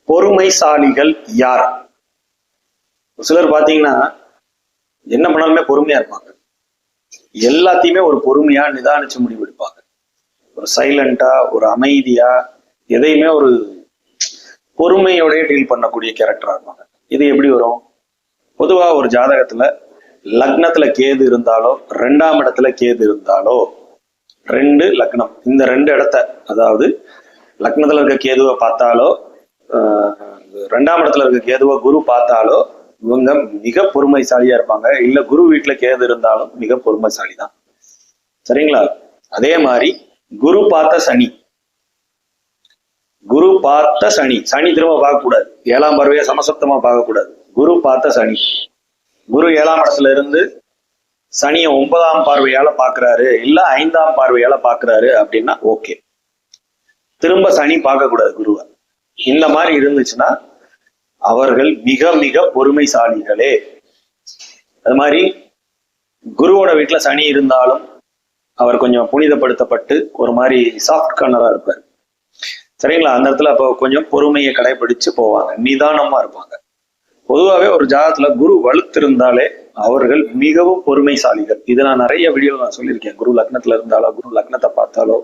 பொறுமைசாலிகள் யார்? சிலர் பாத்தீங்கன்னா என்ன பண்ணாலுமே பொறுமையா இருப்பாங்க. எல்லாத்தையுமே ஒரு பொறுமையா நிதானிச்சு முடிவெடுப்பாங்க. ஒரு சைலண்டா, ஒரு அமைதியா, எதையுமே ஒரு பொறுமையோடய டீல் பண்ணக்கூடிய கேரக்டரா இருப்பாங்க. இது எப்படி வரும்? பொதுவா ஒரு ஜாதகத்துல லக்னத்துல கேது இருந்தாலோ, 2ஆம் இடத்துல கேது இருந்தாலோ, 2 லக்னம், இந்த 2 இடத்த, அதாவது லக்னத்துல இருக்க கேதுவை பார்த்தாலோ, 2ஆம் இடத்துல இருக்க கேதுவை குரு பார்த்தாலோ, இவங்க மிக பொறுமைசாலியா இருப்பாங்க. இல்ல குரு வீட்டுல கேது இருந்தாலும் மிக பொறுமைசாலி தான். சரிங்களா? அதே மாதிரி குரு பார்த்த சனி, குரு பார்த்த சனி, சனி திரும்ப பார்க்க கூடாது, 7ஆம் பார்வையா சமசப்தமா பார்க்க கூடாது. குரு பார்த்த சனி, குரு 7ஆம் இடத்துல இருந்து சனிய 9ஆம் பார்வையால பாக்குறாரு, இல்ல 5ஆம் பார்வையால பாக்குறாரு அப்படின்னா ஓகே. திரும்ப சனி பார்க்க கூடாது குருவை. இந்த மாதிரி இருந்துச்சுன்னா அவர்கள் மிக மிக பொறுமைசாலிகளே. அது மாதிரி குருவோட வீட்டுல சனி இருந்தாலும் அவர் கொஞ்சம் புனிதப்படுத்தப்பட்டு ஒரு மாதிரி சாஃப்ட் கார்னரா இருப்பார். சரிங்களா? அந்த இடத்துல அப்போ கொஞ்சம் பொறுமையை கடைபிடிச்சு போவாங்க, நிதானமா இருப்பாங்க. பொதுவாகவே ஒரு ஜாதகத்துல குரு வலுத்திருந்தாலே அவர்கள் மிகவும் பொறுமைசாலிகள். இது நான் நிறைய வீடியோல நான் சொல்லியிருக்கேன். குரு லக்னத்துல இருந்தாலோ, குரு லக்னத்தை பார்த்தாலோ,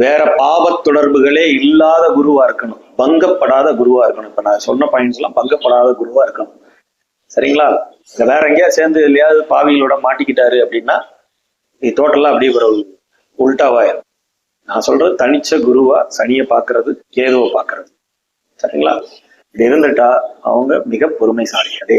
வேற பாவ தொடர்புகளே இல்லாத குருவா இருக்கணும், பங்கப்படாத குருவா இருக்கணும். இப்ப நான் சொன்ன பாயிண்ட்ஸ் எல்லாம் பங்கப்படாத குருவா இருக்கணும். சரிங்களா? வேற எங்கேயா சேர்ந்து இல்லையாவது பாவிகளோட மாட்டிக்கிட்டாரு அப்படின்னா இது டோட்டலா அப்படியே ஒரு உல்டாவாயிரும். நான் சொல்றது தனிச்ச குருவா சனியை பார்க்கறது, கேதுவை பார்க்கறது. சரிங்களா? இப்படி இருந்துட்டா அவங்க மிக பொறுமைசாலிகளே.